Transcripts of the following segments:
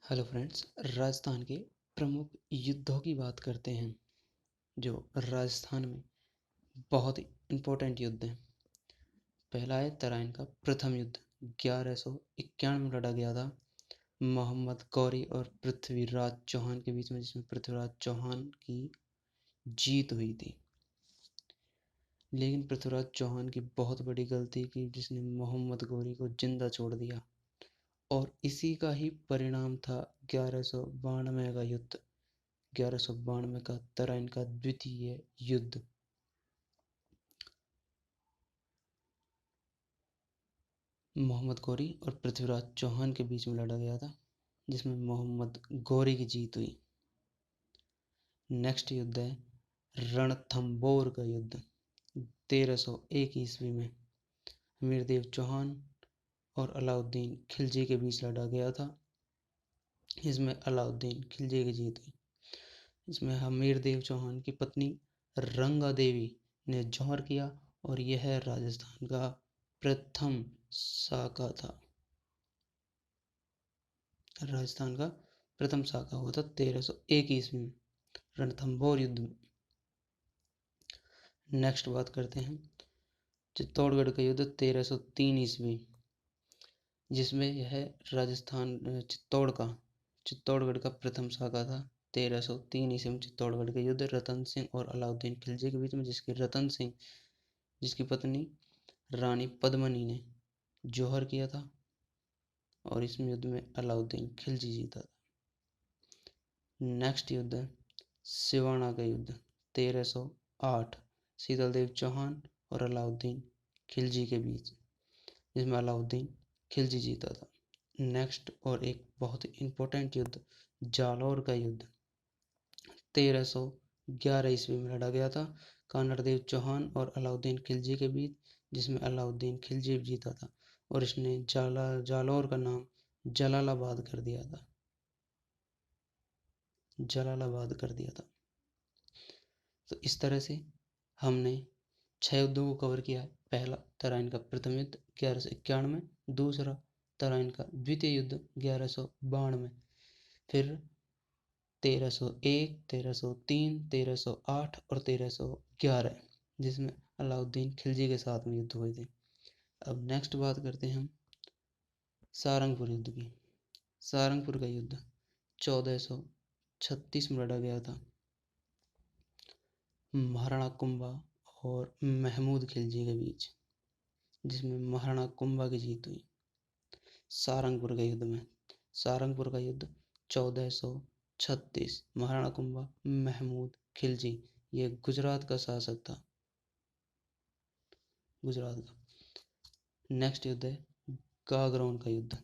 Hello friends. Rajasthan के प्रमुख युद्धों की बात करते हैं जो राजस्थान में बहुत ही इम्पोर्टेंट युद्ध हैं। पहला है तराइन का प्रथम युद्ध 1191 में लड़ा गया था मोहम्मद गौरी और पृथ्वीराज चौहान के बीच में, जिसमें पृथ्वीराज चौहान की जीत हुई थी। लेकिन पृथ्वीराज चौहान की बहुत बड़ी गलती की जिसने मोहम्मद गौरी को जिंदा छोड़ दिया और इसी का ही परिणाम था 1192 का युद्ध, 1192 का तराइन का द्वितीय युद्ध। मोहम्मद गौरी और पृथ्वीराज चौहान के बीच में लड़ा गया था, जिसमें मोहम्मद गौरी की जीत हुई। नेक्स्ट युद्ध है रणथंबोर का युद्ध 1301 ईस्वी में मीरदेव चौहान और अलाउद्दीन खिलजी के बीच लड़ा गया था। इसमें अलाउद्दीन खिलजी की जीत हुई। इसमें हमीरदेव चौहान की पत्नी रंगा देवी ने जौहर किया और यह राजस्थान का प्रथम साका था। राजस्थान का प्रथम साका हुआ था 1301 ईस्वी में रणथंभौर युद्ध में। नेक्स्ट बात करते हैं चित्तौड़गढ़ का युद्ध 1303 ईस्वी, जिसमें यह राजस्थान चित्तौड़गढ़ का प्रथम साका था। 1303 ईस्वी में चित्तौड़गढ़ का युद्ध रतन सिंह और अलाउद्दीन खिलजी के बीच में, जिसकी पत्नी रानी पद्मनी ने जौहर किया था और इस युद्ध में अलाउद्दीन खिलजी जीता था। नेक्स्ट युद्ध है सिवाना का युद्ध 1308 शीतलदेव चौहान और अलाउद्दीन खिलजी के बीच, जिसमें अलाउद्दीन खिलजी जीता था। नेक्स्ट और एक बहुत ही इम्पोर्टेंट युद्ध जालौर का युद्ध 1311 ईस्वी में लड़ा गया था कानरदेव चौहान और अलाउद्दीन खिलजी के बीच, जिसमें अलाउद्दीन खिलजी जीता था और इसने जालौर का नाम जलालाबाद कर दिया था। तो इस तरह से हमने 6 युद्धों को कवर किया है। पहला तराइन का प्रथम युद्ध 1191, दूसरा तराइन का द्वितीय युद्ध 1192, फिर 1301, 1303, 1308 और 1311, जिसमें अलाउद्दीन खिलजी के साथ में युद्ध हुए थे। अब नेक्स्ट बात करते हैं हम सारंगपुर युद्ध की। सारंगपुर का युद्ध 1436 में लड़ा गया था महाराणा कुंभा और महमूद खिलजी के बीच, जिसमें महाराणा कुंभा की जीत हुई। सारंगपुर का युद्ध 1436 महाराणा कुंभा महमूद खिलजी, ये गुजरात का शासक था, गुजरात का। नेक्स्ट युद्ध है गागरोन का युद्ध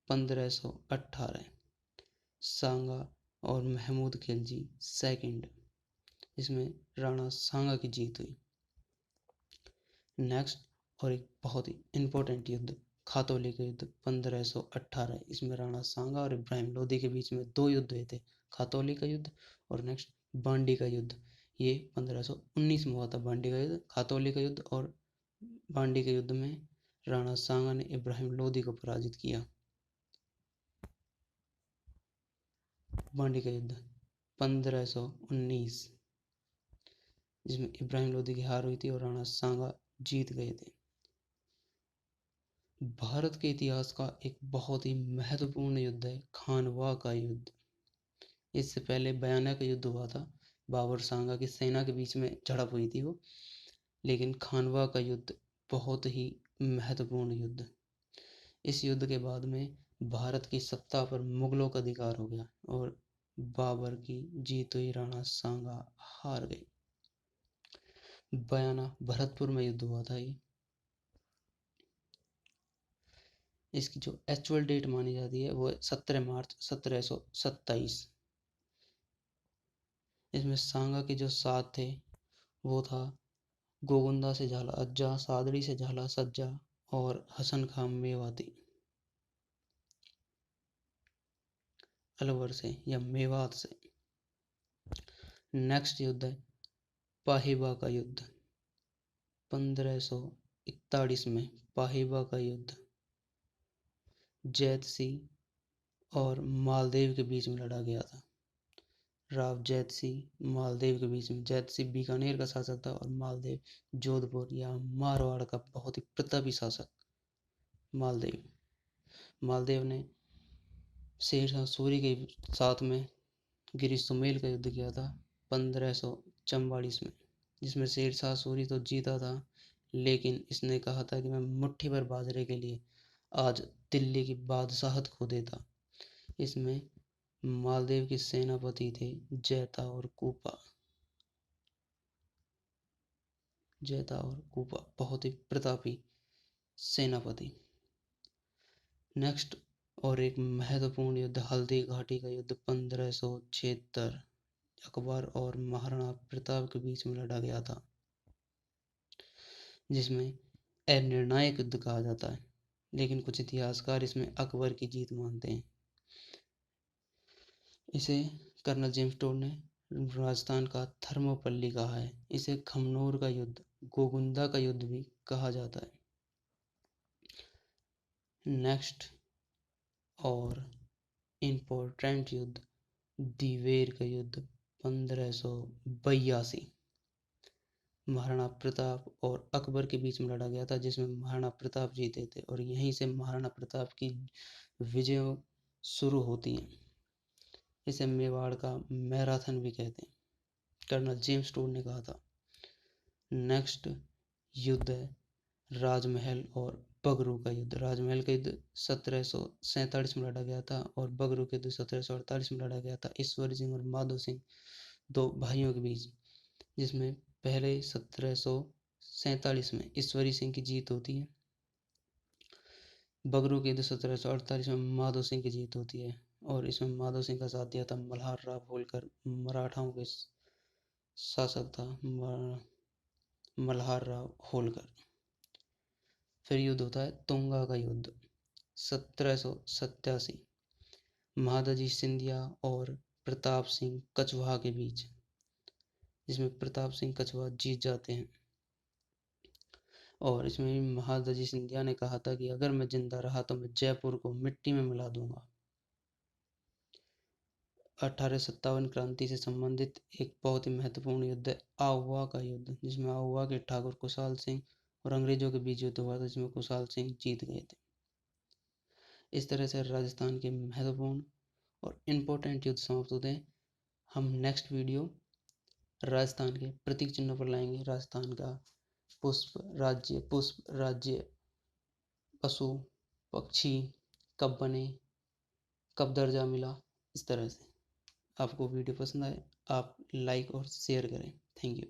1518 सांगा और महमूद खिलजी सेकंड, इसमें राणा सांगा की जीत हुई। नेक्स्ट और एक बहुत ही इम्पोर्टेंट युद्ध खातौली का युद्ध 1518, इसमें राणा सांगा और इब्राहिम लोदी के बीच में 2 युद्ध हुए थे, खातौली का युद्ध और नेक्स्ट बांडी का युद्ध। ये 1519 में हुआ था बांडी का युद्ध। खातौली का युद्ध और बांडी के युद्ध में राणा सांगा ने इब्राहिम लोदी को पराजित किया। बांडी का युद्ध 1519, जिसमें इब्राहिम लोदी की हार हुई थी और राणा सांगा जीत गए थे। भारत के इतिहास का एक बहुत ही महत्वपूर्ण युद्ध है खानवा का युद्ध। इससे पहले बयाना का युद्ध हुआ था, बाबर सांगा की सेना के बीच में झड़प हुई थी वो, लेकिन खानवा का युद्ध बहुत ही महत्वपूर्ण युद्ध। इस युद्ध के बाद में भारत की सत्ता पर मुगलों का अधिकार हो गया और बाबर की जीत हुई, राणा सांगा हार गए। बयाना भरतपुर में युद्ध हुआ था ये। इसकी जो एक्चुअल डेट मानी जाती है वो 17 मार्च 1727। इसमें सांगा के जो साथ थे वो था गोगुंदा से झाला अज्जा, सादड़ी से झाला सज्जा और हसन खां मेवाती, अलवर से या मेवात से। नेक्स्ट युद्ध है पाहिबा का युद्ध 1541 में। पाहिबा का युद्ध जैत सिंह और मालदेव के बीच में लड़ा गया था। राव जैतसी मालदेव के बीच में, जैतसी बीकानेर का शासक था और मालदेव जोधपुर या मारवाड़ का बहुत ही प्रतापी शासक। मालदेव मालदेव ने शेरशाह सूरी के साथ में गिरी सुमेल का युद्ध किया था 1544 में, जिसमें शेरशाह सूरी तो जीता था, लेकिन इसने कहा था कि मैं मुट्ठी भर बाजरे के लिए आज दिल्ली की बादशाहत खो देता। इसमें मालदेव के सेनापति थे जैता और कूपा। बहुत ही प्रतापी सेनापति। नेक्स्ट और एक महत्वपूर्ण युद्ध हल्दी घाटी का युद्ध 1576 अकबर और महाराणा प्रताप के बीच में लड़ा गया था, जिसमें अनिर्णायक युद्ध कहा जाता है, लेकिन कुछ इतिहासकार इसमें अकबर की जीत मानते हैं। इसे कर्नल जेम्स टोड ने राजस्थान का थर्मोपल्ली कहा है। इसे खमनोर का युद्ध, गोगुंदा का युद्ध भी कहा जाता है। नेक्स्ट और इम्पोर्टेंट युद्ध दिवेर का युद्ध 1582 महाराणा प्रताप और अकबर के बीच में लड़ा गया था, जिसमें महाराणा प्रताप जीते थे और यहीं से महाराणा प्रताप की विजय शुरू होती हैं। इसे मेवाड़ का मैराथन भी कहते हैं, कर्नल जेम्स टोड ने कहा था। नेक्स्ट युद्ध है राजमहल और बगरू का युद्ध। राजमहल का युद्ध 1747 में लड़ा गया था और बगरू के युद्ध 1748 में लड़ा गया था ईश्वरी सिंह और माधो सिंह, दो भाइयों के बीच, जिसमें पहले 1747 में ईश्वरी सिंह की जीत होती है। बगरू के युद्ध 1748 में माधो सिंह की जीत होती है और इसमें माधो सिंह का साथ दिया था मल्हार राव होलकर, मराठाओं के शासक था मल्हार राव होलकर। फिर युद्ध होता है तुंगा का युद्ध 1787 महादजी सिंधिया और प्रताप सिंह कछवाहा के बीच, जिसमें प्रताप सिंह कछवाहा जीत जाते हैं। और इसमें महादजी सिंधिया ने कहा था कि अगर मैं जिंदा रहा तो मैं जयपुर को मिट्टी में मिला दूंगा। 1857 क्रांति से संबंधित एक बहुत ही महत्वपूर्ण युद्ध है आहुआ का युद्ध, जिसमें आहुआ के ठाकुर कुशाल सिंह और अंग्रेजों के बीच युद्ध हुआ था, जिसमें कुशाल सिंह जीत गए थे। इस तरह से राजस्थान के महत्वपूर्ण और इम्पोर्टेंट युद्ध समाप्त होते हैं। हम नेक्स्ट वीडियो राजस्थान के प्रतीक चिन्हों पर लाएंगे। राजस्थान का पुष्प राज्य पशु पक्षी कब बने, कब दर्जा मिला। इस तरह से आपको वीडियो पसंद आए आप लाइक और शेयर करें। Thank you.